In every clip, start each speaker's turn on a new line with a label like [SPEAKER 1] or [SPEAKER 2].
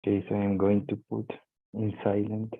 [SPEAKER 1] Okay, so I'm going to put in silent.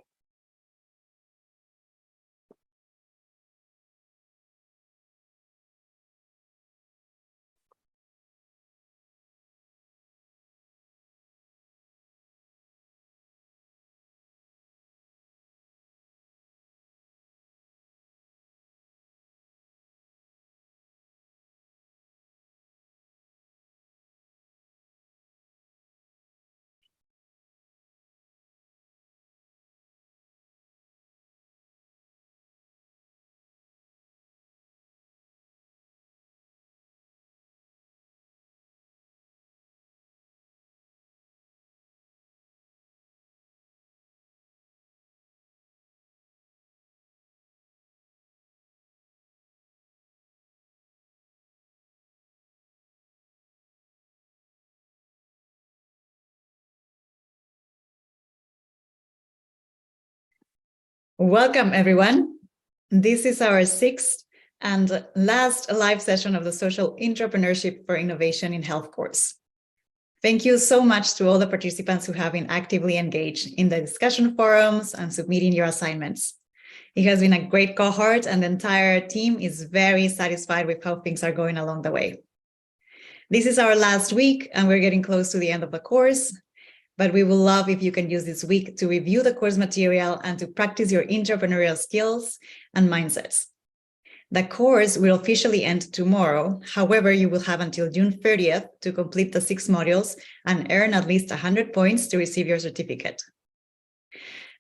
[SPEAKER 2] Welcome, everyone. This is our sixth and last live session of the Social Entrepreneurship for Innovation in Health course. Thank you so much to all the participants who have been actively engaged in the discussion forums and submitting your assignments. It has been a great cohort, and the entire team is very satisfied with how things are going along the way. This is our last week, and we're getting close to the end of the course. But we will love if you can use this week to review the course material and to practice your entrepreneurial skills and mindsets. The course will officially end tomorrow. However, you will have until June 30th to complete the 6 modules and earn at least 100 points to receive your certificate.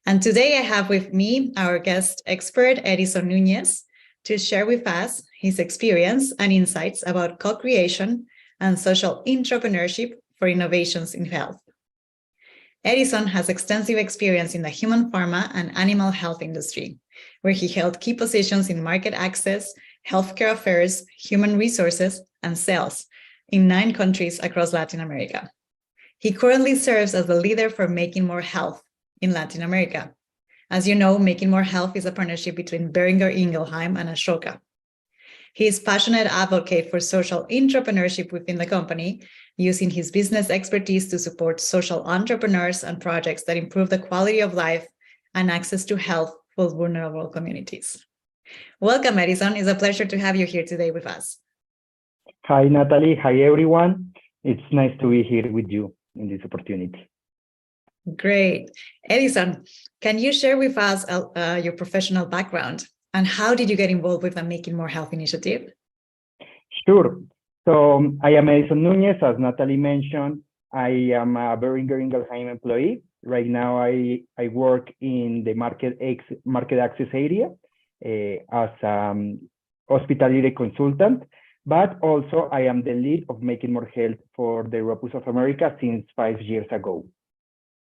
[SPEAKER 2] And today I have with me our guest expert, Edison Nunez, to share with us his experience and insights about co-creation and social entrepreneurship for innovations in health. Edison has extensive experience in the human pharma and animal health industry, where he held key positions in market access, healthcare affairs, human resources, and sales in 9 countries across Latin America. He currently serves as the leader for Making More Health in Latin America. As you know, Making More Health is a partnership between Boehringer Ingelheim and Ashoka. He is a passionate advocate for social entrepreneurship within the company, using his business expertise to support social entrepreneurs and projects that improve the quality of life and access to health for vulnerable communities. Welcome, Edison. It's a pleasure to have you here today with us.
[SPEAKER 1] Hi, Natalie. Hi, everyone. It's nice to be here with you in this opportunity.
[SPEAKER 2] Great. Edison, can you share with us your professional background and how did you get involved with the Making More Health initiative?
[SPEAKER 1] Sure. So I am Edison Nunez. As Natalie mentioned, I am a Boehringer Ingelheim employee. Right now, I work in the market access area as hospitality consultant, but also I am the lead of Making More Health for the Europe of America since 5 years ago.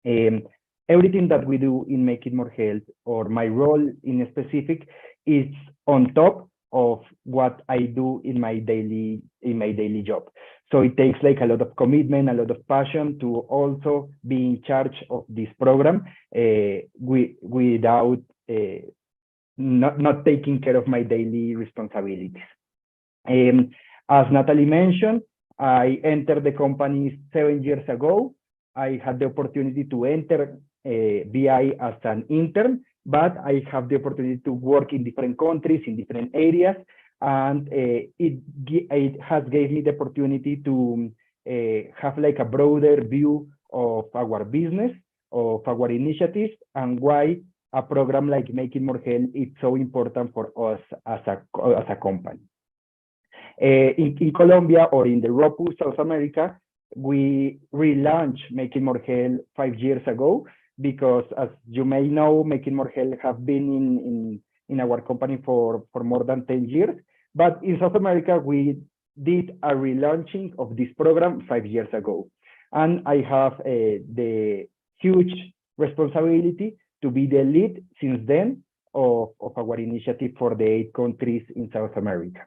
[SPEAKER 1] Everything that we do in Making More Health, or my role in specific, is on top of what I do in my daily job. So it takes like a lot of commitment, a lot of passion to also be in charge of this program without not taking care of my daily responsibilities. As Natalie mentioned, I entered the company 7 years ago. I had the opportunity to enter BI as an intern, but I have the opportunity to work in different countries, in different areas, and it has gave me the opportunity to have like a broader view of our business, of our initiatives, and why a program like Making More Health is so important for us as a company. In Colombia, or in the Europe, South America, we relaunched Making More Health 5 years ago, because as you may know, Making More Health have been in our company for more than 10 years. But in South America, we did a relaunching of this program 5 years ago. And I have the huge responsibility to be the lead since then of our initiative for the 8 countries in South America.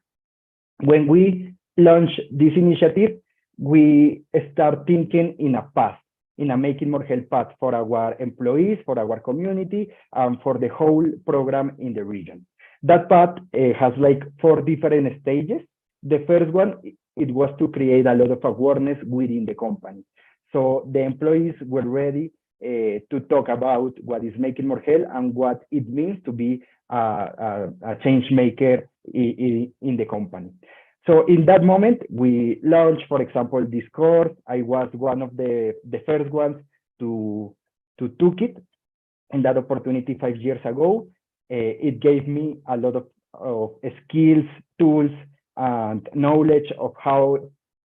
[SPEAKER 1] When we launched this initiative, we start thinking in a path, in a Making More Health path for our employees, for our community, and for the whole program in the region. That path has like 4 different stages. The first one, it was to create a lot of awareness within the company. So the employees were ready to talk about what is making more health and what it means to be a change maker in the company. So in that moment, we launched, for example, this course. I was one of the first ones to took it, and that opportunity 5 years ago. It gave me a lot of skills, tools, and knowledge of how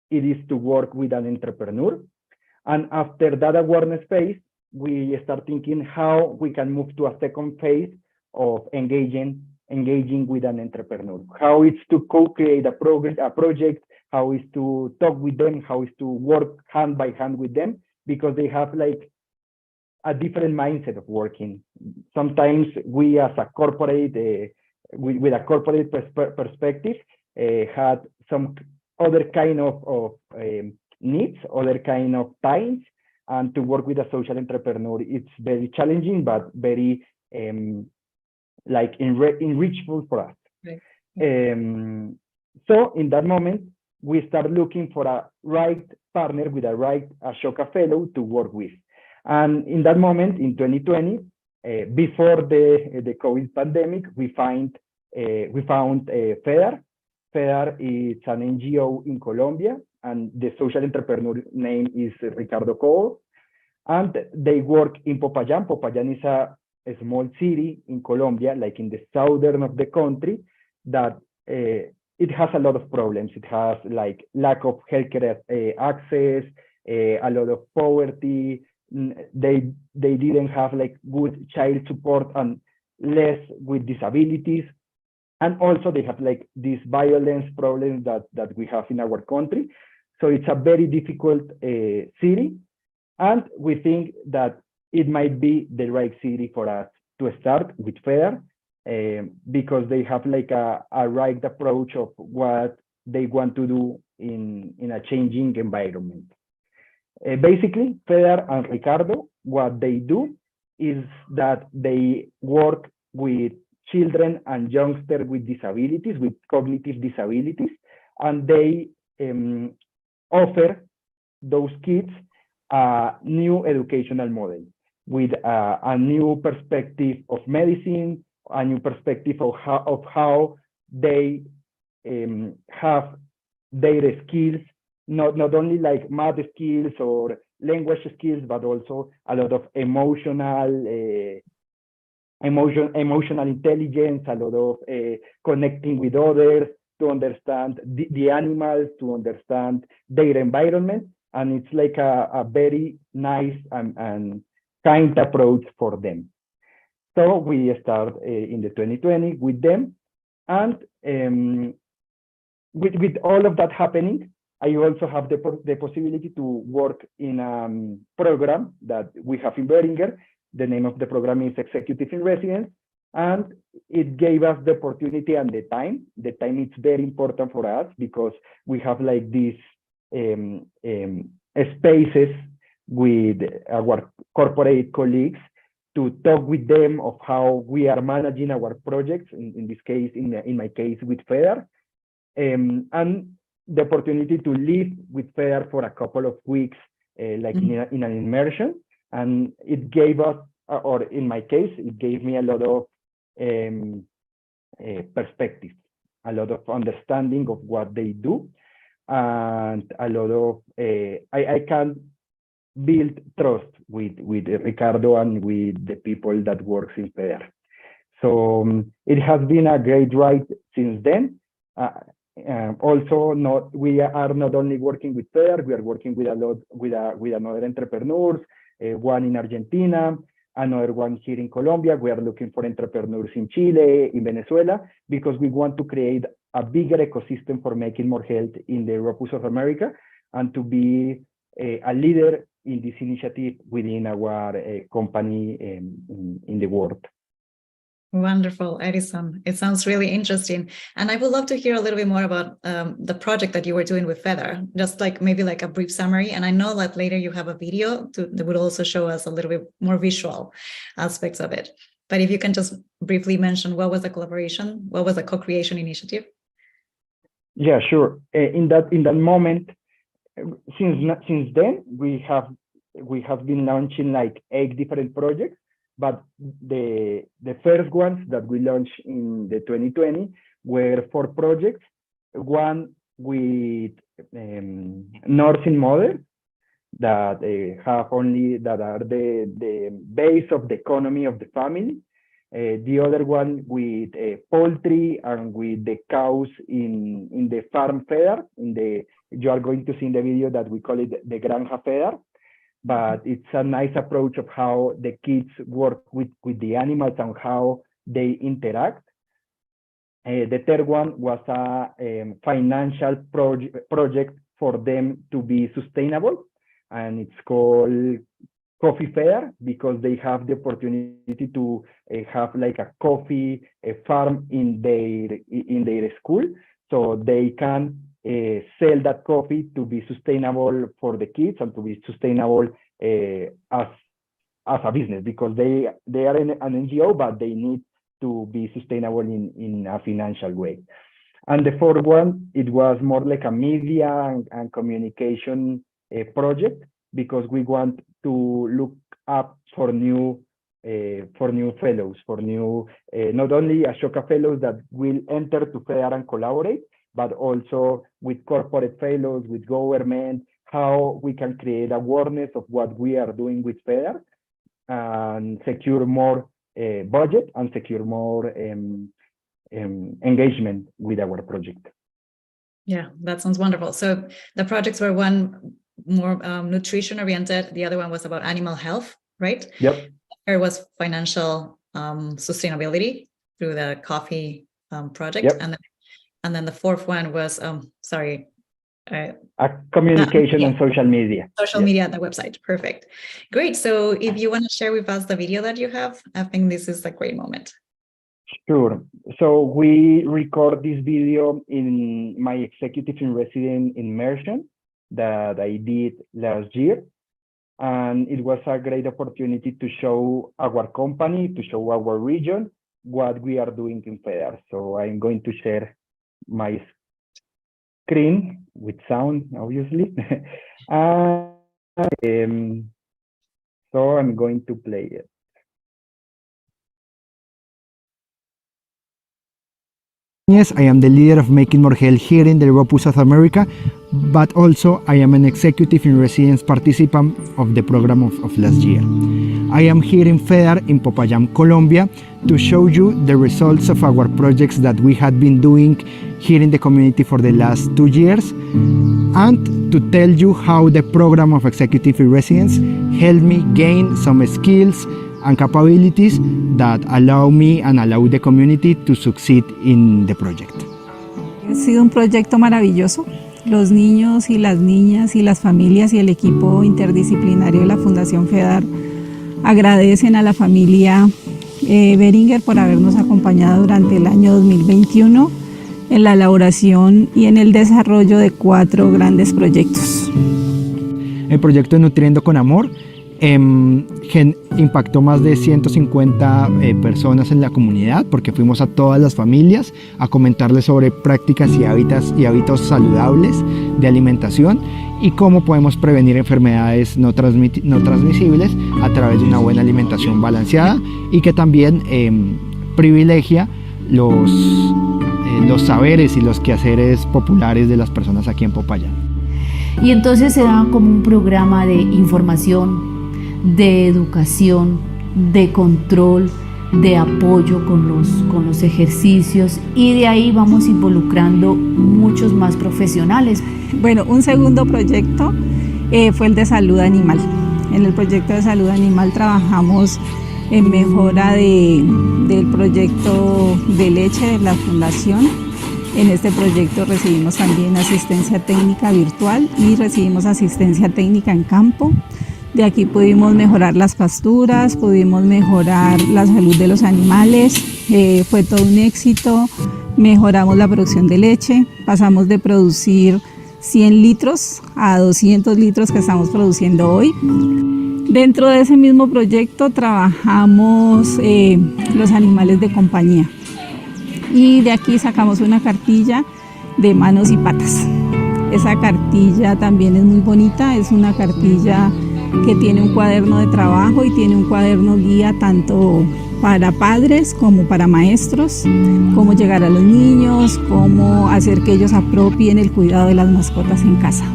[SPEAKER 1] it is to work with an entrepreneur. And after that awareness phase, we start thinking how we can move to a second phase of engaging with an entrepreneur. How it's to co-create a project, how is to talk with them, how is to work hand by hand with them, because they have like a different mindset of working. Sometimes we as a corporate, with a corporate perspective, had some other kind of needs, other kind of times, and to work with a social entrepreneur, it's very challenging, but very like enrichful for us. Right. So in that moment, we start looking for a right partner with a right Ashoka fellow to work with. And in that moment, in 2020, before the COVID pandemic, we found FEDAR. FEDAR is an NGO in Colombia, and the social entrepreneur name is Ricardo Cobo. And they work in Popayán. Popayán is a small city in Colombia, like in the southern of the country, that it has a lot of problems. It has like lack of healthcare access, a lot of poverty. They didn't have like good child support and less with disabilities. And also they have like these violence problems that we have in our country. So it's a very difficult city. And we think that it might be the right city for us to start with FEDAR, because they have like a right approach of what they want to do in a changing environment. Basically, FEDAR and Ricardo, what they do is that they work with children and youngsters with disabilities, with cognitive disabilities, and they offer those kids a new educational model with a new perspective of medicine, a new perspective of how they have their skills, not only like math skills or language skills, but also a lot of emotional intelligence, a lot of connecting with others, to understand the animals, to understand their environment. And it's like a very nice and kind approach for them. So we start in the 2020 with them. And with all of that happening, I also have the possibility to work in a program that we have in Beringer. The name of the program is Executive in Residence, and it gave us the opportunity and the time. The time is very important for us because we have like these spaces with our corporate colleagues to talk with them of how we are managing our projects, in this case, in my case, with FEDAR, and the opportunity to live with FEDAR for a couple of weeks, like in an immersion. And it gave us, or in my case, it gave me a lot of perspective, a lot of understanding of what they do, and a lot of, I can build trust with Ricardo and with the people that works in FEDAR. So it has been a great ride since then. Also, we are not only working with FEDAR, we are working with another entrepreneurs, one in Argentina, another one here in Colombia. We are looking for entrepreneurs in Chile, in Venezuela, because we want to create a bigger ecosystem for making more health in the Europe of America, and to be a leader in this initiative within our company in the world.
[SPEAKER 2] Wonderful, Edison. It sounds really interesting. And I would love to hear a little bit more about the project that you were doing with FEDAR, just like maybe like a brief summary. And I know that later you have a video that would also show us a little bit more visual aspects of it. But if you can just briefly mention, what was the collaboration? What was the CoCreation Initiative?
[SPEAKER 1] Yeah, sure. In that moment, since then, we have we have been launching like 8 different projects, but the first ones that we launched in the 2020 were 4 projects. One with nursing mothers that are the base of the economy of the family. The other one with poultry and with the cows in the farm feder. You are going to see in the video that we call it the granja feder, but it's a nice approach of how the kids work with the animals and how they interact. The third one was a financial project for them to be sustainable, and it's called Coffee Fair, because they have the opportunity to have like a coffee farm in their school, so they can sell that coffee to be sustainable for the kids and to be sustainable as a business, because they are an NGO, but they need to be sustainable in a financial way. And the fourth one, it was more like a media and communication project, because we want to look up for new fellows, for new not only Ashoka fellows that will enter to FEDER and collaborate, but also with corporate fellows, with government, how we can create awareness of what we are doing with FEDER and secure more budget and secure more engagement with our project.
[SPEAKER 2] Yeah, that sounds wonderful. So the projects were one more nutrition oriented, the other one was about animal health, right?
[SPEAKER 1] Yep.
[SPEAKER 2] There was financial sustainability through the coffee project.
[SPEAKER 1] Yep.
[SPEAKER 2] And then the fourth one was,
[SPEAKER 1] communication and social media.
[SPEAKER 2] Social media at the website. Perfect. Great. So if you want to share with us the video that you have, I think this is a great moment.
[SPEAKER 1] Sure. So we record this video in my executive in residence immersion that I did last year. And it was a great opportunity to show our company, to show our region, what we are doing in FEDER. So I'm going to share my screen with sound, obviously. So I'm going to play it.
[SPEAKER 3] Yes, I am the leader of Making More Health here in the Liverpool, South America, but also I am an executive in residence participant of the program of last year. I am here in FEDER in Popayán, Colombia, to show you the results of our projects that we had been doing here in the community for the last 2 years, and to tell you how the program of executive in residence helped me gain some skills and capabilities that allow me and allow the community to succeed in the project.
[SPEAKER 4] Ha sido un proyecto maravilloso. Los niños y las niñas y las familias y el equipo interdisciplinario de la Fundación FEDER agradecen a la familia Beringer por habernos acompañado durante el año 2021 en la elaboración y en el desarrollo de 4 grandes proyectos.
[SPEAKER 3] El proyecto Nutriendo con Amor impactó más de 150 personas en la comunidad, porque fuimos a todas las familias a comentarles sobre prácticas y hábitos saludables de alimentación y cómo podemos prevenir enfermedades no transmisibles a través de una buena alimentación balanceada, y que también privilegia los saberes y los quehaceres populares de las personas aquí en Popayán.
[SPEAKER 5] Y entonces se daba como un programa de información, de educación, de control, de apoyo con los ejercicios, y de ahí vamos involucrando muchos más profesionales.
[SPEAKER 4] Bueno, un segundo proyecto fue el de salud animal. En el proyecto de salud animal trabajamos en mejora del proyecto de leche de la fundación. En este proyecto recibimos también asistencia técnica virtual y recibimos asistencia técnica en campo. De aquí pudimos mejorar las pasturas, pudimos mejorar la salud de los animales, fue todo un éxito. Mejoramos la producción de leche, pasamos de producir 100 litros a 200 litros que estamos produciendo hoy. Dentro de ese mismo proyecto trabajamos los animales de compañía, y de aquí sacamos una cartilla de manos y patas. Esa cartilla también es muy bonita, es una cartilla que tiene un cuaderno de trabajo y tiene un cuaderno guía tanto para padres como para maestros, cómo llegar a los niños, cómo hacer que ellos apropien el cuidado de las mascotas en casa.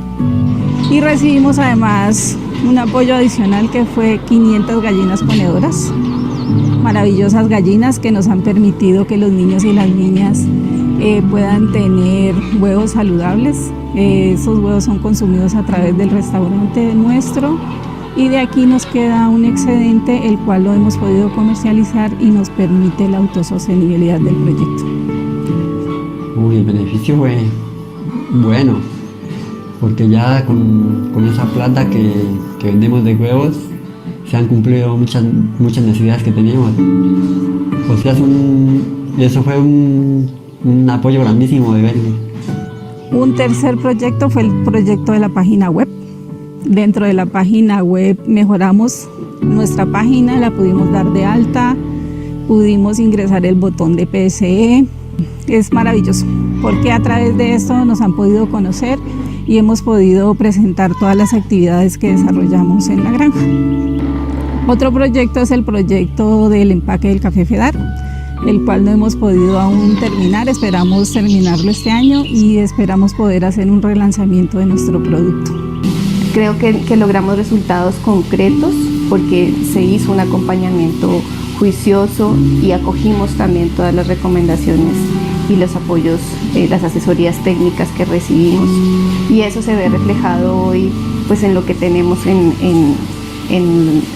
[SPEAKER 4] Y recibimos además un apoyo adicional que fue 500 gallinas ponedoras, maravillosas gallinas que nos han permitido que los niños y las niñas puedan tener huevos saludables. Esos huevos son consumidos a través del restaurante nuestro y de aquí nos queda un excedente el cual lo hemos podido comercializar y nos permite la autosostenibilidad del proyecto.
[SPEAKER 6] El beneficio fue bueno, porque ya con esa plata que vendemos de huevos se han cumplido muchas necesidades que teníamos. O sea, eso fue un apoyo grandísimo de verlo.
[SPEAKER 4] Un tercer proyecto fue el proyecto de la página web. Dentro de la página web mejoramos nuestra página, la pudimos dar de alta, pudimos ingresar el botón de PSE. Es maravilloso, porque a través de esto nos han podido conocer y hemos podido presentar todas las actividades que desarrollamos en la granja. Otro proyecto es el proyecto del empaque del café FEDAR, el cual no hemos podido aún terminar, esperamos terminarlo este año y esperamos poder hacer un relanzamiento de nuestro producto.
[SPEAKER 7] Creo que logramos resultados concretos porque se hizo un acompañamiento juicioso y acogimos también todas las recomendaciones y los apoyos, las asesorías técnicas que recibimos, y eso se ve reflejado hoy pues en lo que tenemos en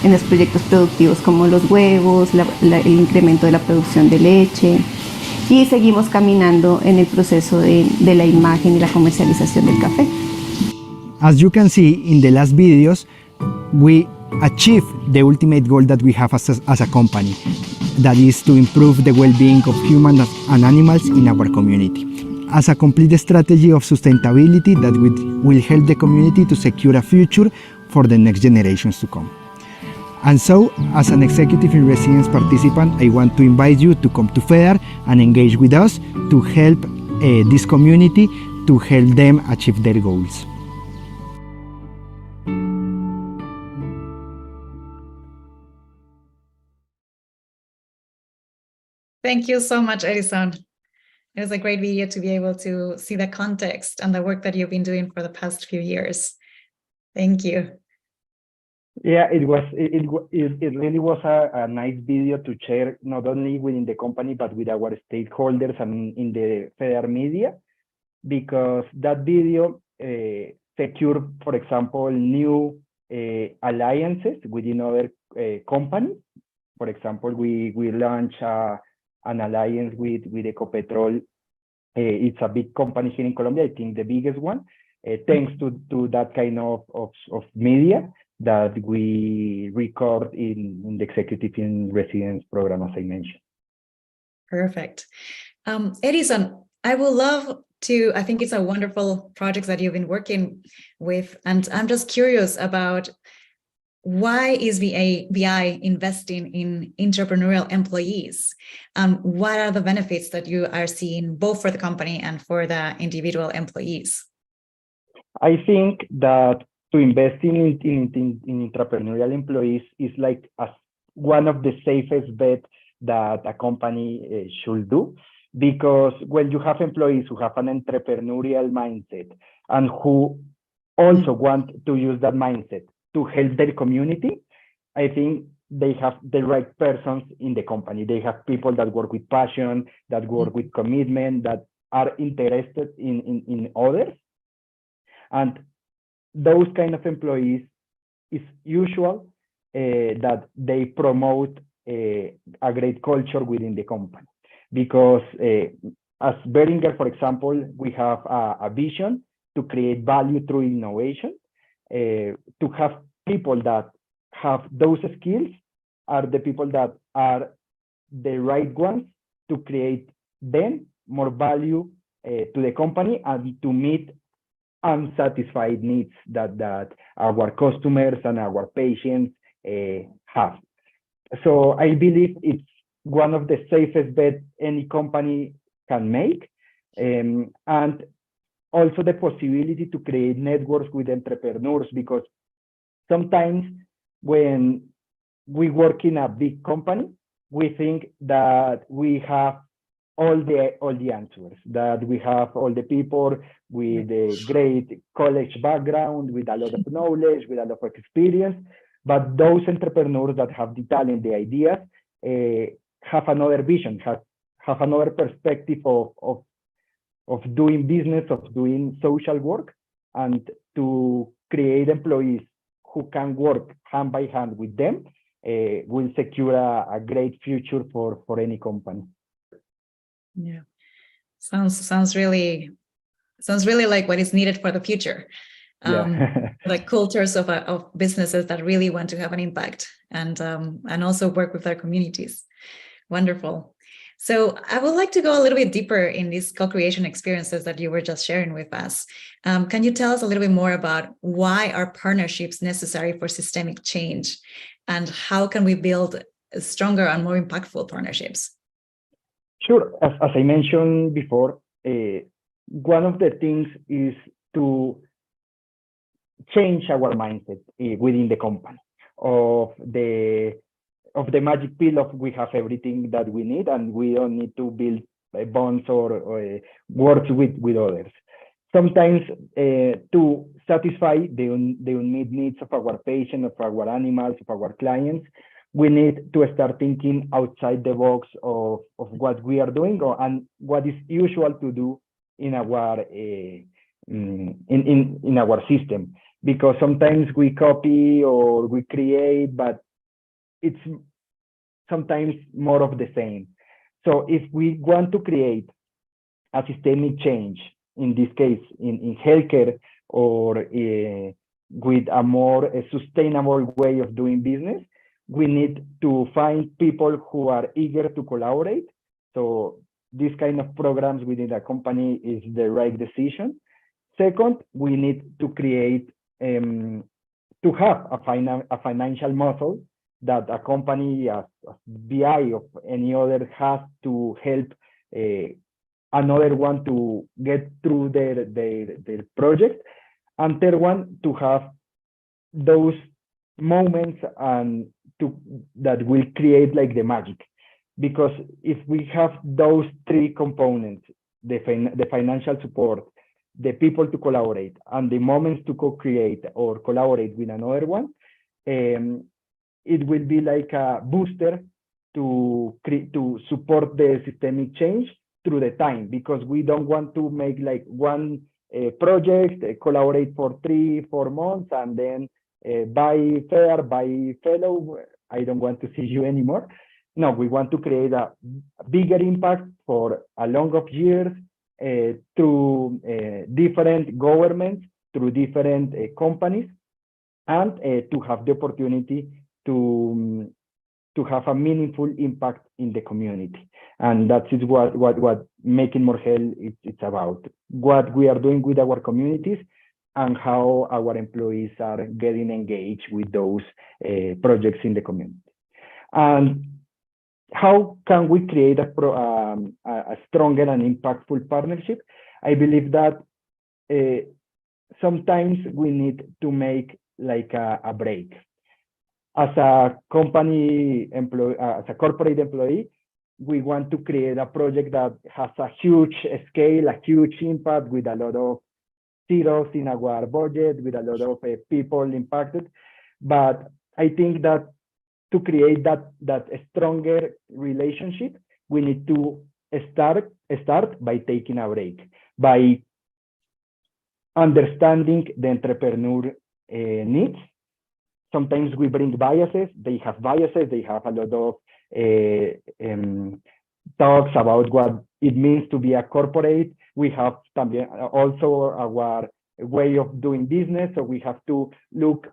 [SPEAKER 7] los proyectos productivos como los huevos, el incremento de la producción de leche, y seguimos caminando en el proceso de la imagen y la comercialización del café.
[SPEAKER 3] As you can see in the last videos, we achieved the ultimate goal that we have as a company, that is to improve the well-being of humans and animals in our community, as a complete strategy of sustainability that will help the community to secure a future for the next generations to come. And so, as an executive in residence participant, I want to invite you to come to FEDAR and engage with us to help this community, to help them achieve their goals.
[SPEAKER 2] Thank you so much, Edison. It was a great video to be able to see the context and the work that you've been doing for the past few years. Thank you.
[SPEAKER 1] Yeah, it really was a nice video to share, not only within the company, but with our stakeholders and in the FEDAR media, because that video secured, for example, new alliances within other companies. For example, we launched an alliance with Ecopetrol. It's a big company here in Colombia, I think the biggest one, thanks to that kind of media that we record in the Executive in Residence program, as I mentioned.
[SPEAKER 2] Perfect. Edison, I would love to, I think it's a wonderful project that you've been working with, and I'm just curious about why is BI investing in entrepreneurial employees? What are the benefits that you are seeing both for the company and for the individual employees?
[SPEAKER 1] I think that to invest in entrepreneurial employees is like one of the safest bets that a company should do, because when you have employees who have an entrepreneurial mindset and who also want to use that mindset to help their community, I think they have the right persons in the company. They have people that work with passion, that work with commitment, that are interested in others. And those kind of employees, it's usual that they promote a great culture within the company. Because as Beringer, for example, we have a vision to create value through innovation. To have people that have those skills are the people that are the right ones to create then more value to the company and to meet unsatisfied needs that our customers and our patients have. So I believe it's one of the safest bets any company can make. And also the possibility to create networks with entrepreneurs, because Sometimes when we work in a big company, we think that we have all the answers, that we have all the people with a great college background, with a lot of knowledge, with a lot of experience. But those entrepreneurs that have the talent, the ideas, have another vision, have another perspective of doing business, of doing social work, and to create employees who can work hand by hand with them will secure a great future for any company.
[SPEAKER 2] Yeah, sounds really like what is needed for the future. Like cultures of businesses that really want to have an impact and also work with their communities. Wonderful. So I would like to go a little bit deeper in these co-creation experiences that you were just sharing with us. Can you tell us a little bit more about why are partnerships necessary for systemic change, and how can we build stronger and more impactful partnerships?
[SPEAKER 1] Sure. As I mentioned before, one of the things is to change our mindset within the company of the magic pill of we have everything that we need and we don't need to build bonds or work with others. Sometimes to satisfy the unmet needs of our patients, of our animals, of our clients, we need to start thinking outside the box of what we are doing and what is usual to do in our in our system. Because sometimes we copy or we create, but it's sometimes more of the same. So if we want to create a systemic change, in this case, in healthcare or with a more sustainable way of doing business, we need to find people who are eager to collaborate. So this kind of programs within a company is the right decision. Second, we need to create to have a financial muscle that a company as BI or any other has to help another one to get through their project. And third one, to have those moments and that will create like the magic. Because if we have those three components, the financial support, the people to collaborate, and the moments to co-create or collaborate with another one, it will be like a booster to support the systemic change through the time, because we don't want to make like one project, collaborate for 3-4 months, and then bye fair, bye fellow, I don't want to see you anymore. No, we want to create a bigger impact for a long of years through different governments, through different companies, and to have the opportunity to have a meaningful impact in the community. And that is what Making More Health it's about. What we are doing with our communities and how our employees are getting engaged with those projects in the community. And how can we create a stronger and impactful partnership? I believe that sometimes we need to make like a break. As a company employee, as a corporate employee, we want to create a project that has a huge scale, a huge impact, with a lot of zeros in our budget, with a lot of people impacted. But I think that to create that stronger relationship, we need to start by taking a break, by understanding the entrepreneur needs. Sometimes we bring biases. They have biases. They have a lot of talks about what it means to be a corporate. We have also our way of doing business, so we have to look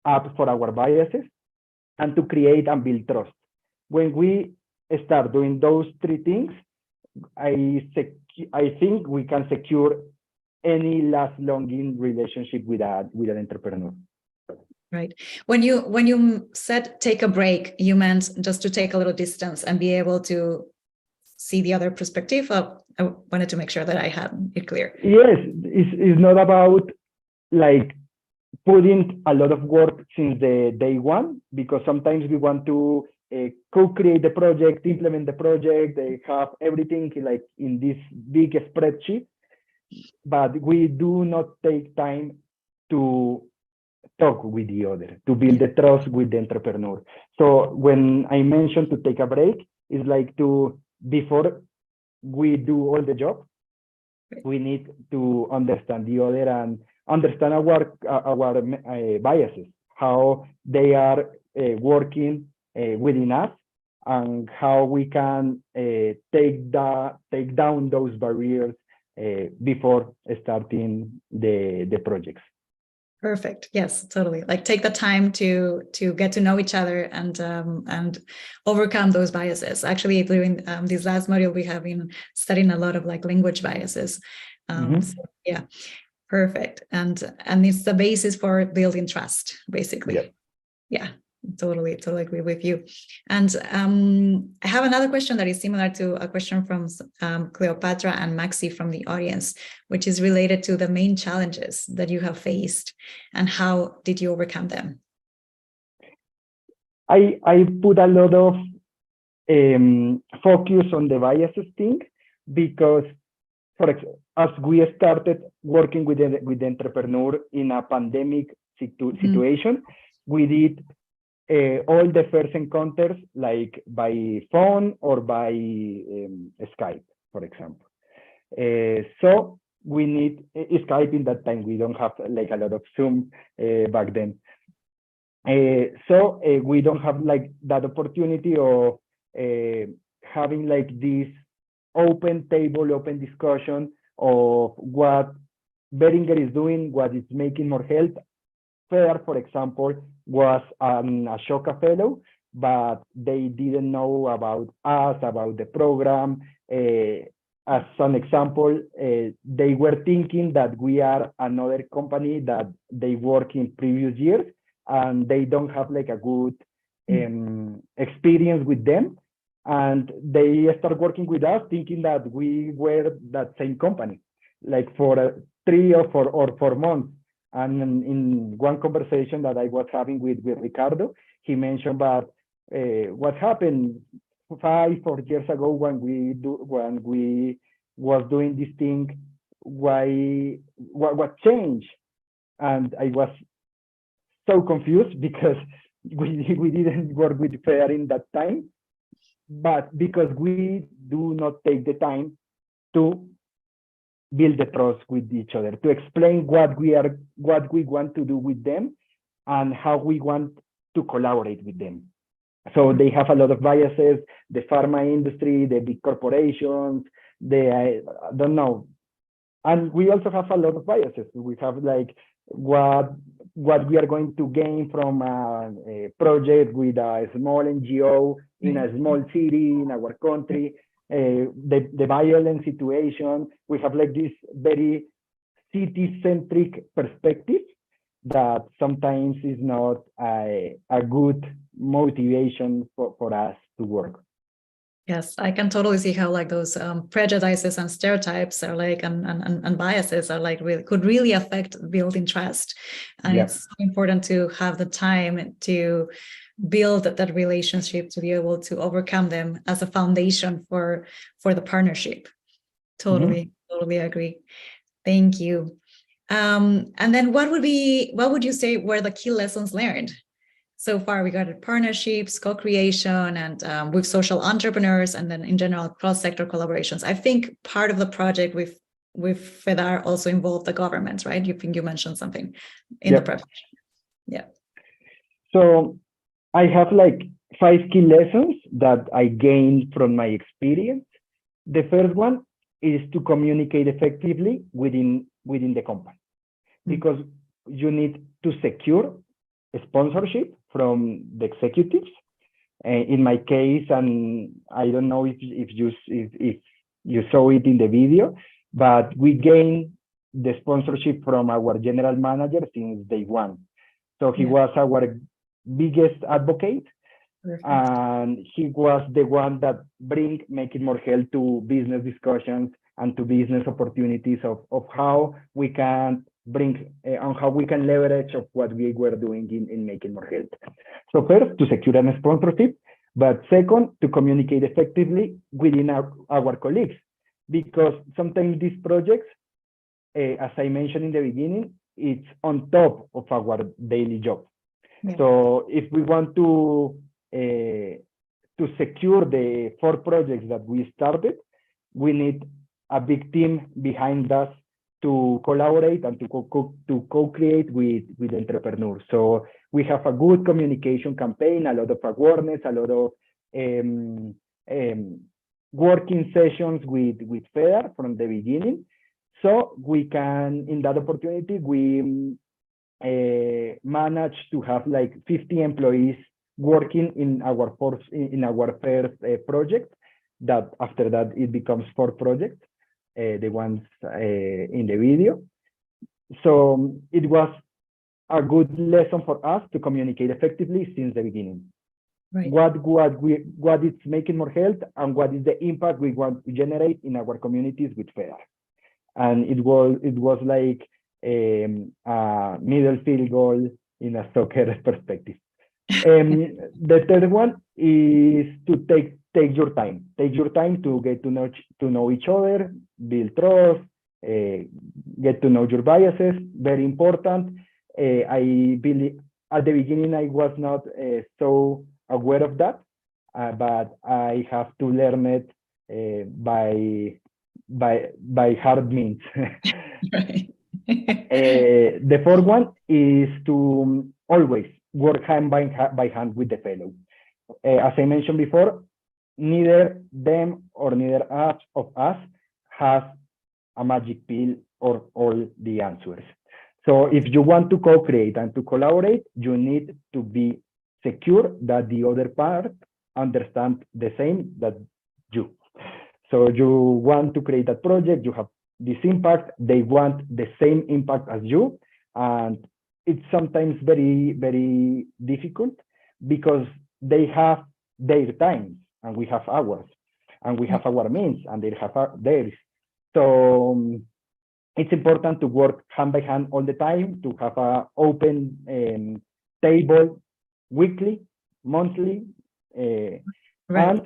[SPEAKER 1] up for our biases and to create and build trust. When we start doing those three things, I think we can secure any last-longing relationship with an entrepreneur.
[SPEAKER 2] Right. When you said take a break, you meant just to take a little distance and be able to see the other perspective. I wanted to make sure that I had it clear.
[SPEAKER 1] Yes, it's not about like putting a lot of work since the day one, because sometimes we want to co-create the project, implement the project, they have everything like in this big spreadsheet, but we do not take time to talk with the other, to build the trust with the entrepreneur. So when I mentioned to take a break, it's like to, before we do all the job, we need to understand the other and understand our biases, how they are working within us, and how we can take down those barriers before starting the projects.
[SPEAKER 2] Perfect. Yes, totally. Like take the time to get to know each other and overcome those biases. Actually, during this last module, we have been studying a lot of like language biases. So, yeah, perfect. And it's the basis for building trust, basically.
[SPEAKER 1] Yep.
[SPEAKER 2] Yeah. Totally agree with you. And I have another question that is similar to a question from Cleopatra and Maxi from the audience, which is related to the main challenges that you have faced and how did you overcome them?
[SPEAKER 1] I put a lot of focus on the biases thing, because for example, as we started working with the entrepreneur in a pandemic situation, we did all the first encounters like by phone or by Skype, for example. So we need Skype in that time. We don't have like a lot of Zoom back then. So we don't have like that opportunity of having like this open table, open discussion of what Beringer is doing, what is making more health. Fair, for example, was a Ashoka fellow, but they didn't know about us, about the program. As an example, they were thinking that we are another company that they work in previous years, and they don't have like a good experience with them. And they start working with us thinking that we were that same company, like for 3 or 4 months. And in one conversation that I was having with Ricardo, he mentioned that what happened 5 or 4 years ago when we was doing this thing, what changed? And I was so confused because we didn't work with Fair in that time, but because we do not take the time to build the trust with each other, to explain what we want to do with them and how we want to collaborate with them. So they have a lot of biases, the pharma industry, the big corporations, I don't know. And we also have a lot of biases. We have like what we are going to gain from a project with a small NGO in a small city in our country. The violent situation, we have like this very city-centric perspective that sometimes is not a good motivation for us to work.
[SPEAKER 2] Yes, I can totally see how like those prejudices and stereotypes are like and biases are like could really affect building trust. And it's so important to have the time to build that relationship, to be able to overcome them as a foundation for the partnership. Totally agree. Thank you. And then what would you say were the key lessons learned so far regarding partnerships, co-creation, and with social entrepreneurs, and then in general cross-sector collaborations? I think part of the project with FEDAR also involved the government, right? You mentioned something in the presentation. Yeah.
[SPEAKER 1] So I have like 5 key lessons that I gained from my experience. The first one is to communicate effectively within the company, because you need to secure a sponsorship from the executives. In my case, and I don't know if you saw it in the video, but we gained the sponsorship from our general manager since day one. So he was our biggest advocate.
[SPEAKER 2] Perfect.
[SPEAKER 1] And he was the one that making more health to business discussions and to business opportunities of how we can bring on how we can leverage of what we were doing in Making More Health. So first, to secure a sponsorship, but second, to communicate effectively within our colleagues, because sometimes these projects, as I mentioned in the beginning, it's on top of our daily job. Yeah. So if we want to secure the 4 projects that we started, we need a big team behind us to collaborate and to co-create with entrepreneurs. So we have a good communication campaign, a lot of awareness, a lot of working sessions with FEDAR from the beginning. So we can, in that opportunity, we managed to have like 50 employees working in our first project. That after that it becomes 4 projects, the ones in the video. So it was a good lesson for us to communicate effectively since the beginning. Right. What is Making More Health and what is the impact we want to generate in our communities with FEDAR. And it was like a middle field goal in a soccer perspective. The third one is to take your time. Take your time to get to know each other, build trust, get to know your biases. Very important. I believe at the beginning I was not so aware of that, but I have to learn it by hard means. Right. The fourth one is to always work hand by hand with the fellow. As I mentioned before, neither them or neither of us has a magic pill or all the answers. So if you want to co-create and to collaborate, you need to be secure that the other part understands the same that you. So you want to create a project, you have this impact, they want the same impact as you, and it's sometimes very, very difficult because they have their time and we have ours, and we have our means and they have theirs. So it's important to work hand by hand all the time, to have an open table weekly, monthly, right. And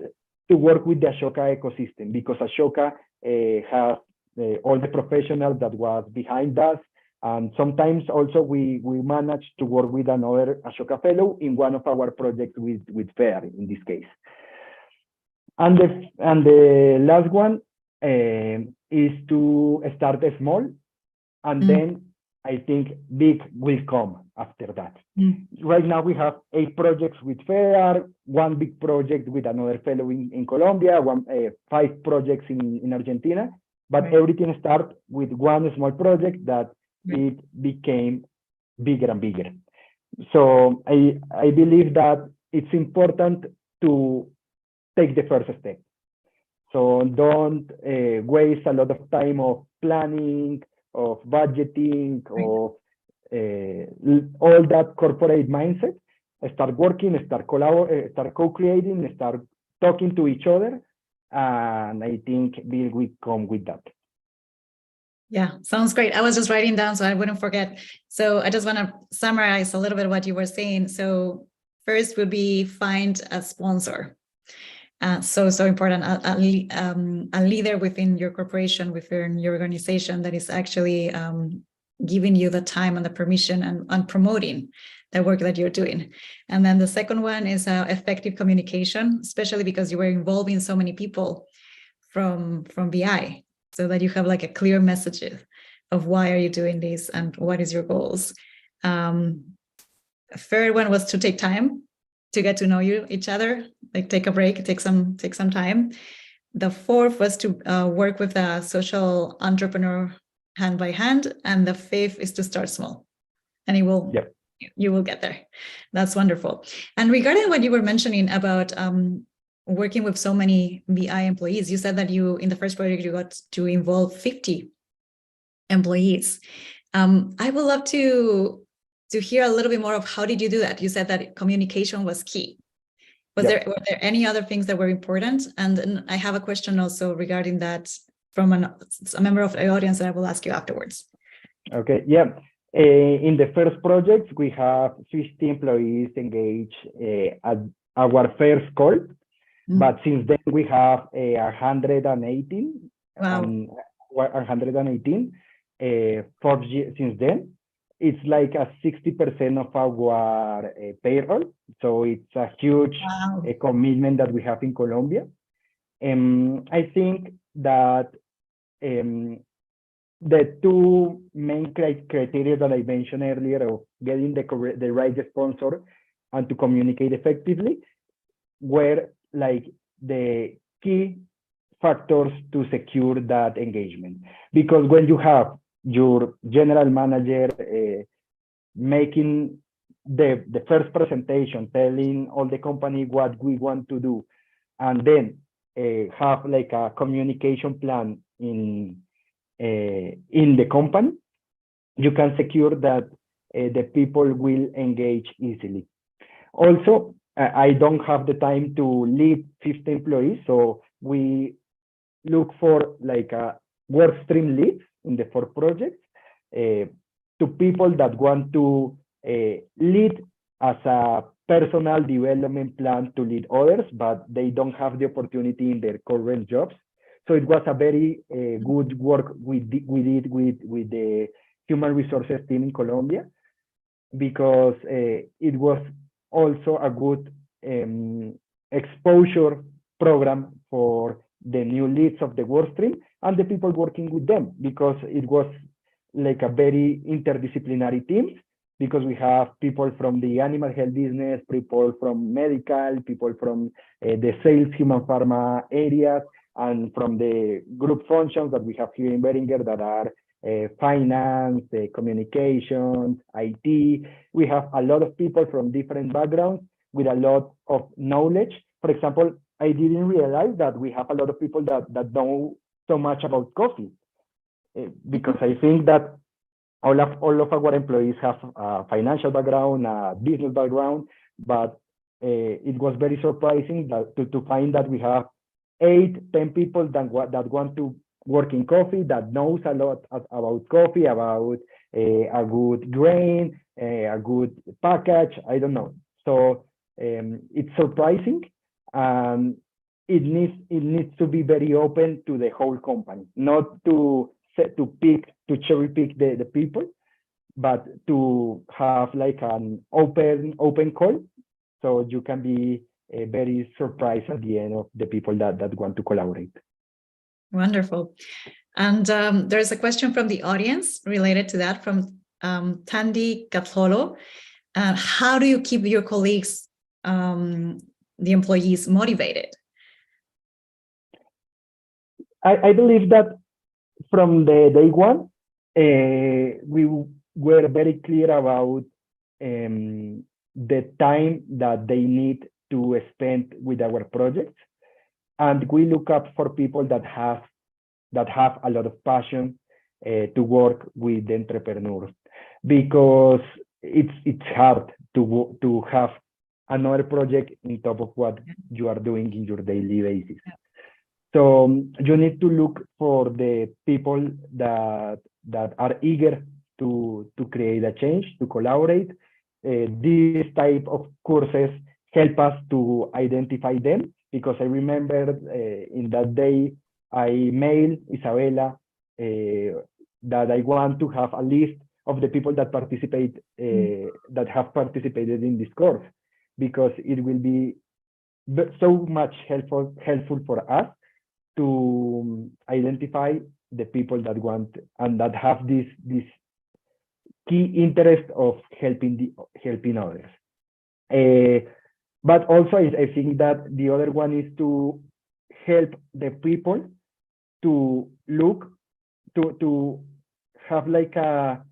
[SPEAKER 1] to work with the Ashoka ecosystem, because Ashoka has all the professionals that was behind us. And sometimes also we managed to work with another Ashoka fellow in one of our projects with FEDAR in this case. And the last one is to start small, and then I think big will come after that. Right now we have 8 projects with FEDAR, 1 big project with another fellow in Colombia, 5 projects in Argentina, but right. Everything started with 1 small project that it became bigger and bigger. So I believe that it's important to take the first step. So don't waste a lot of time of planning, of budgeting, of all that corporate mindset. Start working, start co-creating, start talking to each other, and I think Bill will come with that.
[SPEAKER 2] Yeah, sounds great. I was just writing down so I wouldn't forget. So I just want to summarize a little bit what you were saying. So first would be find a sponsor. So important, a leader within your corporation, within your organization that is actually giving you the time and the permission and promoting the work that you're doing. And then the second one is effective communication, especially because you were involving so many people from BI, so that you have like a clear message of why are you doing this and what is your goals. Third one was to take time to get to know each other, like take a break, take some time. The fourth was to work with a social entrepreneur hand by hand, and the fifth is to start small, and you will get there. That's wonderful. And regarding what you were mentioning about working with so many BI employees, you said that you in the first project you got to involve 50 employees. I would love to hear a little bit more of how did you do that? You said that communication was key. Were there any other things that were important? And I have a question also regarding that from a member of the audience that I will ask you afterwards.
[SPEAKER 1] Okay, yeah. In the first project, we have 50 employees engaged at our first call, but since then we have 118
[SPEAKER 2] Wow.
[SPEAKER 1] and 118 since then. It's like a 60% of our payroll, so it's a huge
[SPEAKER 2] Wow.
[SPEAKER 1] commitment that we have in Colombia. I think that the two main criteria that I mentioned earlier of getting the right sponsor and to communicate effectively were like the key factors to secure that engagement. Because when you have your general manager making the first presentation, telling all the company what we want to do, and then have like a communication plan in the company, you can secure that the people will engage easily. Also, I don't have the time to lead 50 employees, so we look for like a work stream leads in the 4 projects to people that want to lead as a personal development plan to lead others, but they don't have the opportunity in their current jobs. So it was a very good work we did with the human resources team in Colombia, because it was also a good exposure program for the new leads of the work stream and the people working with them, because it was like a very interdisciplinary team, because we have people from the animal health business, people from medical, people from the sales, human pharma areas, and from the group functions that we have here in Beringer that are finance, communications, IT. We have a lot of people from different backgrounds with a lot of knowledge. For example, I didn't realize that we have a lot of people that know so much about coffee, because I think that all of our employees have a financial background, a business background, but it was very surprising that to find that we have 8-10 people that want to work in coffee, that knows a lot about coffee, about a good grain, a good package, I don't know. So it's surprising. It needs to be very open to the whole company, not to cherry pick the people, but to have like an open call, so you can be very surprised at the end of the people that want to collaborate.
[SPEAKER 2] Wonderful. And there's a question from the audience related to that from Tandy Catlolo. How do you keep your colleagues, the employees, motivated?
[SPEAKER 1] I believe that from the day one, we were very clear about the time that they need to spend with our projects, and we look up for people that have a lot of passion to work with the entrepreneurs, because it's hard to have another project on top of what you are doing in your daily basis. So you need to look for the people that are eager to create a change, to collaborate. This type of courses help us to identify them, because I remember in that day I mailed Isabella that I want to have a list of the people that participate, that have participated in this course, because it will be so much helpful for us to identify the people that want and that have this key interest of helping others. But also I think that the other one is to help the people to look to have like a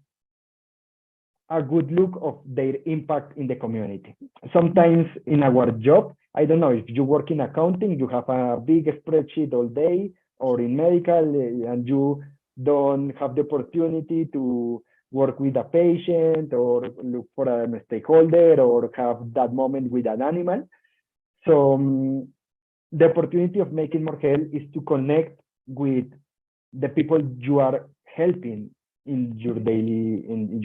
[SPEAKER 1] good look of their impact in the community. Sometimes in our job, I don't know, if you work in accounting, you have a big spreadsheet all day, or in medical, and you don't have the opportunity to work with a patient or look for a stakeholder or have that moment with an animal. So the opportunity of Making More Health is to connect with the people you are helping in your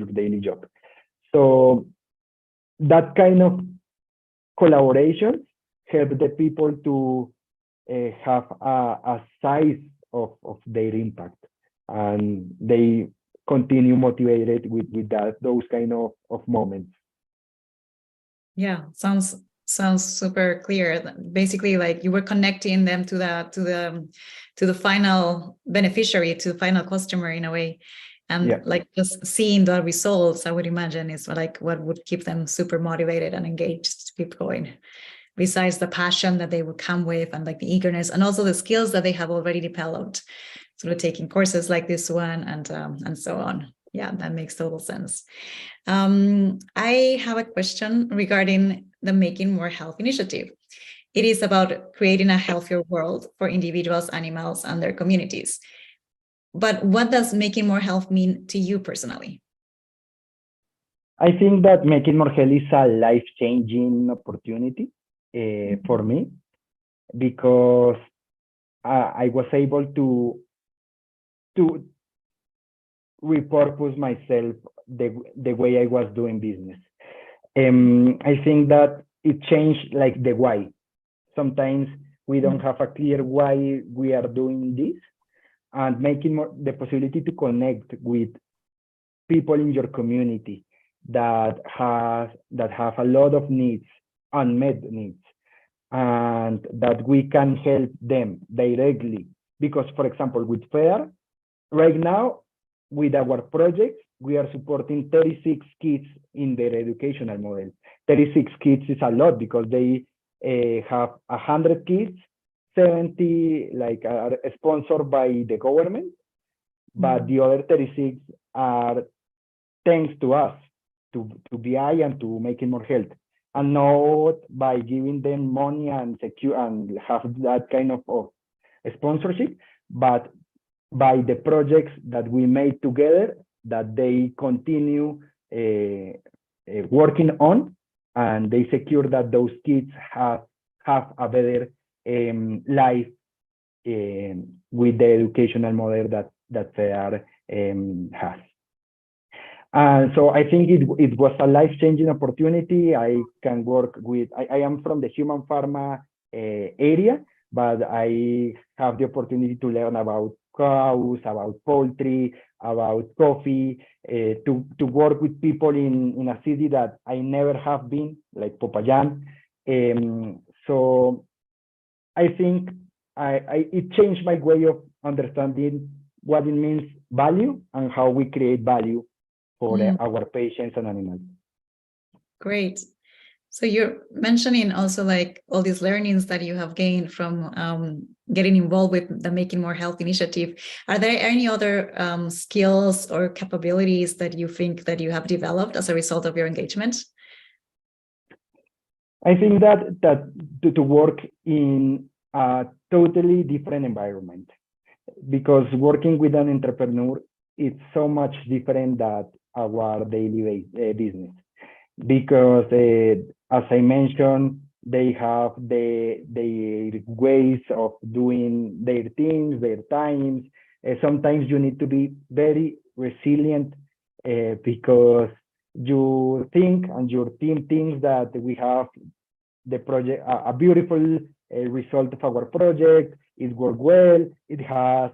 [SPEAKER 1] daily job. So that kind of collaboration help the people to have a size of their impact, and they continue motivated with those kind of moments.
[SPEAKER 2] Yeah, sounds super clear. Basically, like you were connecting them to the final beneficiary, to the final customer in a way. And like just seeing the results, I would imagine is like what would keep them super motivated and engaged to keep going. Besides the passion that they would come with, and like the eagerness, and also the skills that they have already developed through taking courses like this one, and so on. Yeah, that makes total sense. I have a question regarding the Making More Health initiative. It is about creating a healthier world for individuals, animals, and their communities. But what does Making More Health mean to you personally?
[SPEAKER 1] I think that Making More Health is a life-changing opportunity for me, because I was able to repurpose myself the way I was doing business. I think that it changed like the why. Sometimes we don't have a clear why we are doing this, and making more the possibility to connect with people in your community that have a lot of needs, unmet needs, and that we can help them directly. Because, for example, with FAIR, right now, with our project, we are supporting 36 kids in their educational model. 36 kids is a lot, because they have 100 kids, 70 like are sponsored by the government, but the other 36 are thanks to us, to BI and to Making More Health, and not by giving them money and secure and have that kind of sponsorship, but by the projects that we made together, that they continue working on, and they secure that those kids have a better life with the educational model that FAIR has. And so I think it was a life-changing opportunity. I can work with, I am from the human pharma area, but I have the opportunity to learn about cows, about poultry, about coffee, to work with people in a city that I never have been, like Popayán. So I think it changed my way of understanding what it means value and how we create value for our patients and animals.
[SPEAKER 2] Great. So you're mentioning also like all these learnings that you have gained from getting involved with the Making More Health initiative. Are there any other skills or capabilities that you think that you have developed as a result of your engagement?
[SPEAKER 1] I think that to work in a totally different environment, because working with an entrepreneur, it's so much different than our daily business. Because as I mentioned, they have their ways of doing their things, their times. Sometimes you need to be very resilient because you think and your team thinks that we have the project, a beautiful result of our project. It worked well. It has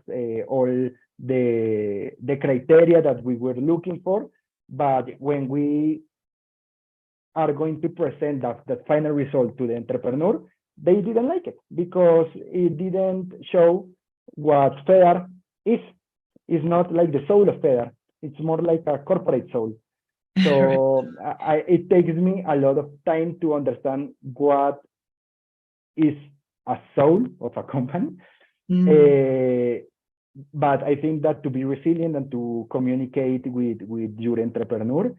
[SPEAKER 1] all the criteria that we were looking for. But when we are going to present that final result to the entrepreneur, they didn't like it, because it didn't show what FAIR is. It's not like the soul of FAIR. It's more like a corporate soul. So it takes me a lot of time to understand what is a soul of a company. But I think that to be resilient and to communicate with your entrepreneur,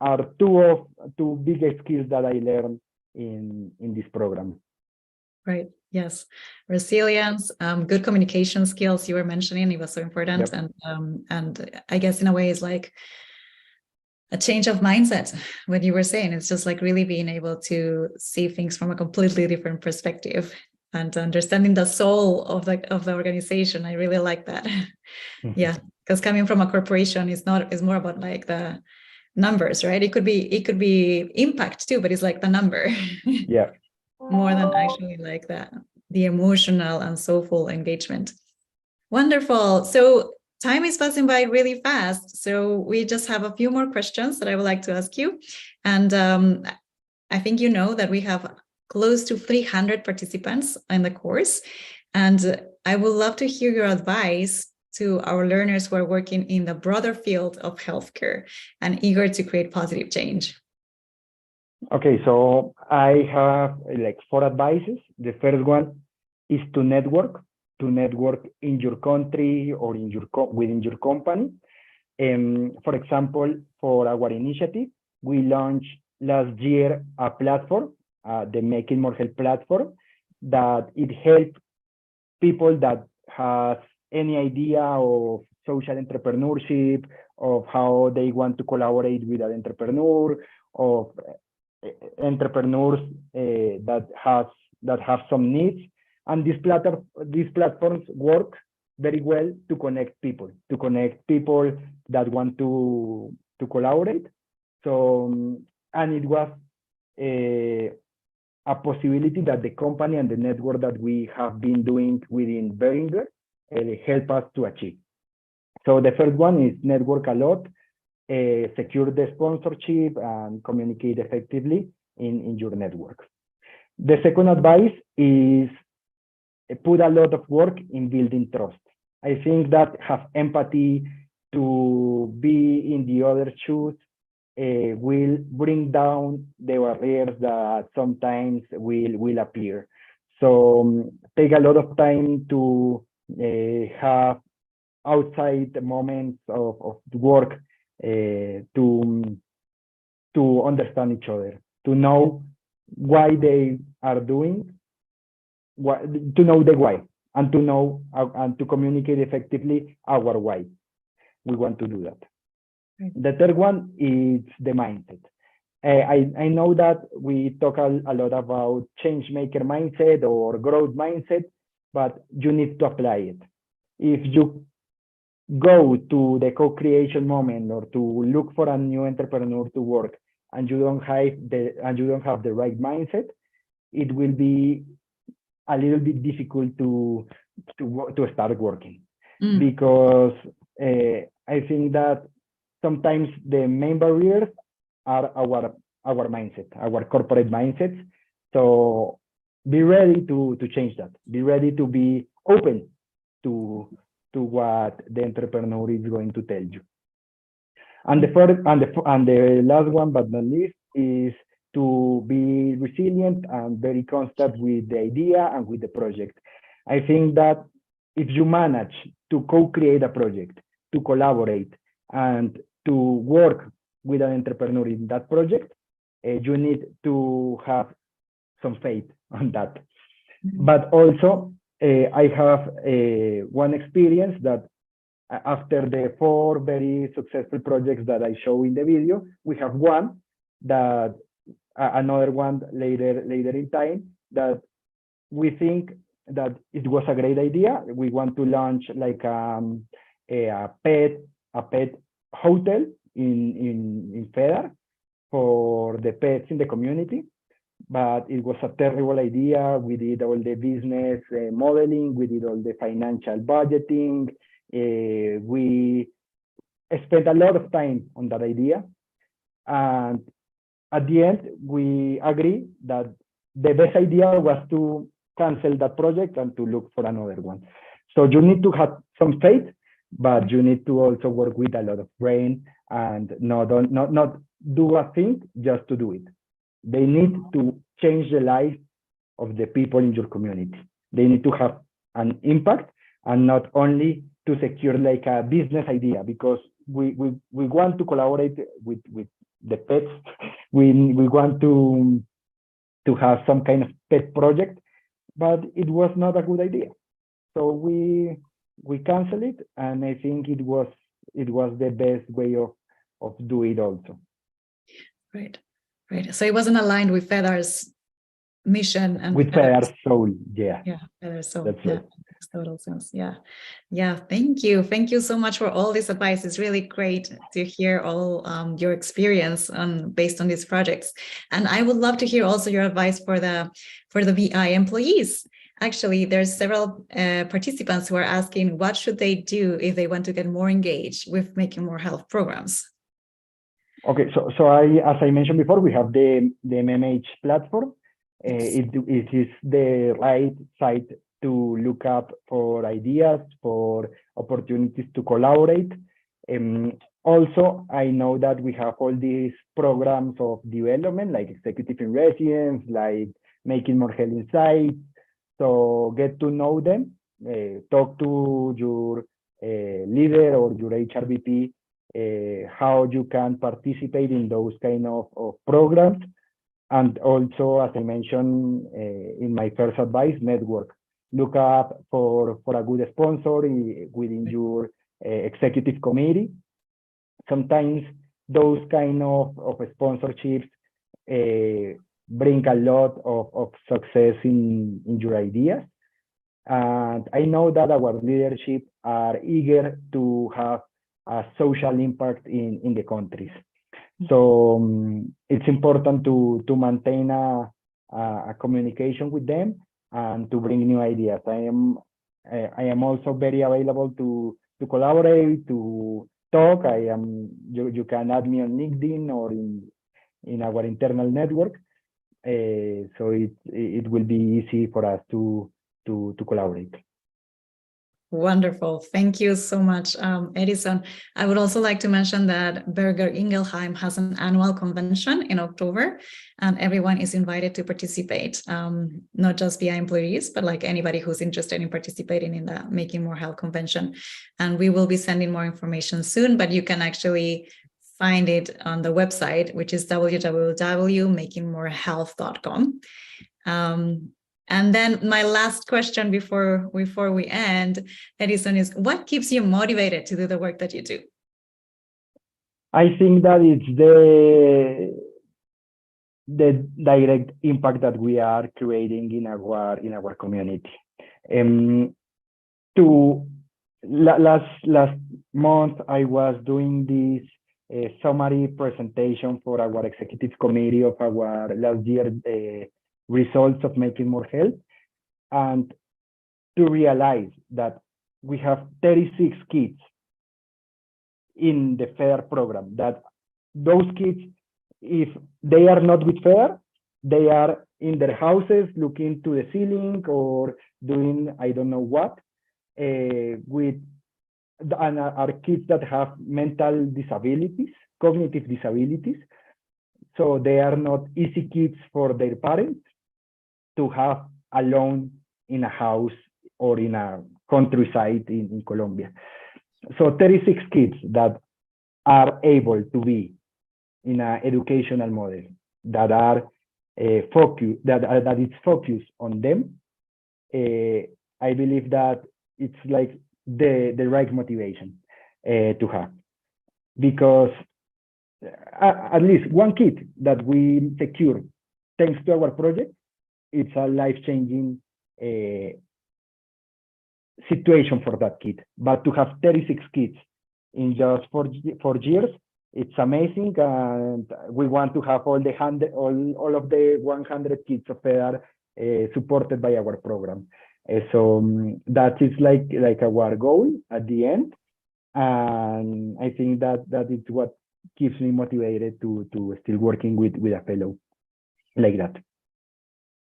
[SPEAKER 1] are two biggest skills that I learned in this program.
[SPEAKER 2] Right. Yes. Resilience, good communication skills you were mentioning, it was so important. Yep. And I guess in a way it's like a change of mindset. What you were saying, it's just like really being able to see things from a completely different perspective. and understanding the soul of the organization. I really like that. Yeah, because coming from a corporation is more about like the numbers, right? It could be impact too, but it's like the number.
[SPEAKER 1] Yeah.
[SPEAKER 2] More than actually like the emotional and soulful engagement. Wonderful. So time is passing by really fast. So we just have a few more questions that I would like to ask you. And I think you know that we have close to 300 participants in the course. And I would love to hear your advice to our learners who are working in the broader field of healthcare and eager to create positive change.
[SPEAKER 1] Okay, so I have like 4 advices. The first one is to network in your country or in your within your company. For example, for our initiative, we launched last year a platform, the Making More Health platform, that it helps people that have any idea of social entrepreneurship, of how they want to collaborate with an entrepreneur, of entrepreneurs that have some needs. And these platforms work very well to connect people that want to collaborate. So, and it was a possibility that the company and the network that we have been doing within Behringer help us to achieve. So the first one is network a lot, secure the sponsorship, and communicate effectively in your network. The second advice is put a lot of work in building trust. I think that have empathy, to be in the other shoes, will bring down the barriers that sometimes will appear. So take a lot of time to have outside moments of work to understand each other, to know why they are doing, to know the why, and to know and to communicate effectively our why. We want to do that. The third one is the mindset. I know that we talk a lot about change maker mindset or growth mindset, but you need to apply it. If you go to the co-creation moment or to look for a new entrepreneur to work and you don't have the right mindset, it will be a little bit difficult to start working. Because I think that sometimes the main barriers are our mindset, our corporate mindsets. So be ready to change that. Be ready to be open to what the entrepreneur is going to tell you. And the last one, but not least, is to be resilient and very constant with the idea and with the project. I think that if you manage to co-create a project, to collaborate, and to work with an entrepreneur in that project, you need to have some faith on that. But also, I have one experience that after the 4 very successful projects that I show in the video, we have one that another one later in time that we think that it was a great idea. We want to launch like a pet hotel in FEDER for the pets in the community. But it was a terrible idea. We did all the business modeling. We did all the financial budgeting. We spent a lot of time on that idea. And at the end, we agreed that the best idea was to cancel that project and to look for another one. So you need to have some faith, but you need to also work with a lot of brain and not do a thing just to do it. They need to change the life of the people in your community. They need to have an impact and not only to secure like a business idea, because we want to collaborate with the pets. We want to have some kind of pet project, but it was not a good idea. So we canceled it, and I think it was the best way of do it also.
[SPEAKER 2] Right. So it wasn't aligned with FEDER's mission and
[SPEAKER 1] with better soul. Yeah,
[SPEAKER 2] better soul.
[SPEAKER 1] that's right.
[SPEAKER 2] Makes total sense. Yeah. Thank you so much for all this advice. It's really great to hear all your experience based on these projects, and I would love to hear also your advice for the VI employees. Actually, there's several participants who are asking what should they do if they want to get more engaged with making more health programs.
[SPEAKER 1] Okay, so as I mentioned before, we have the MMH platform. It is the right site to look up for ideas, for opportunities to collaborate. Also, I know that we have all these programs of development, like executive in residence, like making more health insights. So get to know them, talk to your leader or your HRBP, how you can participate in those kind of programs. And also, as I mentioned in my first advice, network. Look up for a good sponsor within your executive committee. Sometimes those kind of sponsorships bring a lot of success in your ideas. And I know that our leadership are eager to have a social impact in the countries. So it's important to maintain a communication with them and to bring new ideas. I am also very available to collaborate, to talk. You can add me on LinkedIn or in our internal network. So it will be easy for us to collaborate.
[SPEAKER 2] Wonderful. Thank you so much, Edison. I would also like to mention that Berger Ingelheim has an annual convention in October, and everyone is invited to participate, not just VI employees, but like anybody who's interested in participating in the Making More Health convention. And we will be sending more information soon, but you can actually find it on the website, which is www.makingmorehealth.com. And then my last question before we end, Edison, is what keeps you motivated to do the work that you do?
[SPEAKER 1] I think that it's the direct impact that we are creating in our community. Last month, I was doing this summary presentation for our executive committee of our last year results of Making More Health, and to realize that we have 36 kids in the FAIR program, that those kids, if they are not with FAIR, they are in their houses looking to the ceiling or doing I don't know what, and are kids that have mental disabilities, cognitive disabilities, so they are not easy kids for their parents to have alone in a house or in a countryside in Colombia. So 36 kids that are able to be in an educational model that are focused, that it's focused on them. I believe that it's like the right motivation to have, because at least one kid that we secure thanks to our project, it's a life-changing situation for that kid. But to have 36 kids in just 4 years, it's amazing, and we want to have all of the 100 kids of FEDAR supported by our program. So that is like our goal at the end, and I think that is what keeps me motivated to still working with a fellow like that.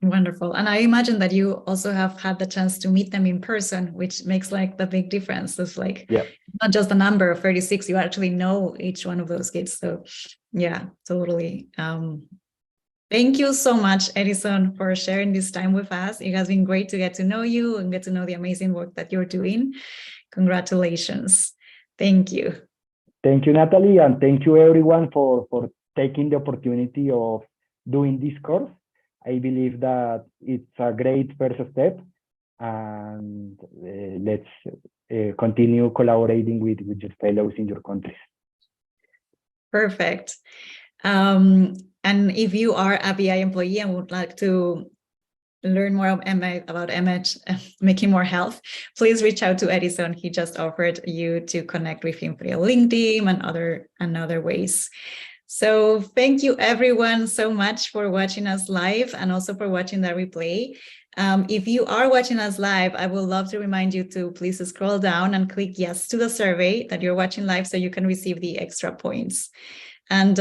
[SPEAKER 2] Wonderful. And I imagine that you also have had the chance to meet them in person, which makes like the big difference. It's like not just the number of 36, you actually know each one of those kids. So yeah, totally. Thank you so much, Edison, for sharing this time with us. It has been great to get to know you and get to know the amazing work that you're doing. Congratulations. Thank you.
[SPEAKER 1] Thank you, Natalie, and thank you everyone for taking the opportunity of doing this course. I believe that it's a great first step, and let's continue collaborating with your fellows in your countries.
[SPEAKER 2] Perfect. And if you are a VI employee and would like to learn more about making more health, please reach out to Edison. He just offered you to connect with him via LinkedIn and other ways. So thank you everyone so much for watching us live and also for watching the replay. If you are watching us live, I would love to remind you to please scroll down and click yes to the survey that you're watching live so you can receive the extra points. And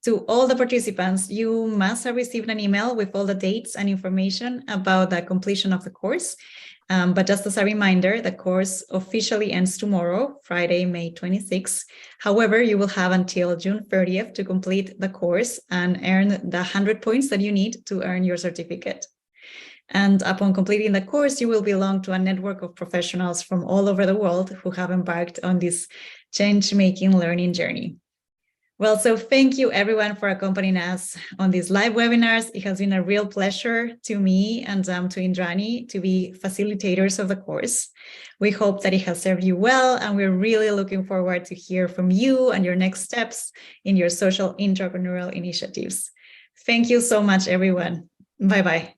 [SPEAKER 2] to all the participants, you must have received an email with all the dates and information about the completion of the course. But just as a reminder, the course officially ends tomorrow, Friday, May 26th. However, you will have until June 30th to complete the course and earn the 100 points that you need to earn your certificate. And upon completing the course, you will belong to a network of professionals from all over the world who have embarked on this change-making learning journey. Well, so thank you everyone for accompanying us on these live webinars. It has been a real pleasure to me and to Indrani to be facilitators of the course. We hope that it has served you well, and we're really looking forward to hear from you and your next steps in your social entrepreneurial initiatives. Thank you so much, everyone. Bye-bye.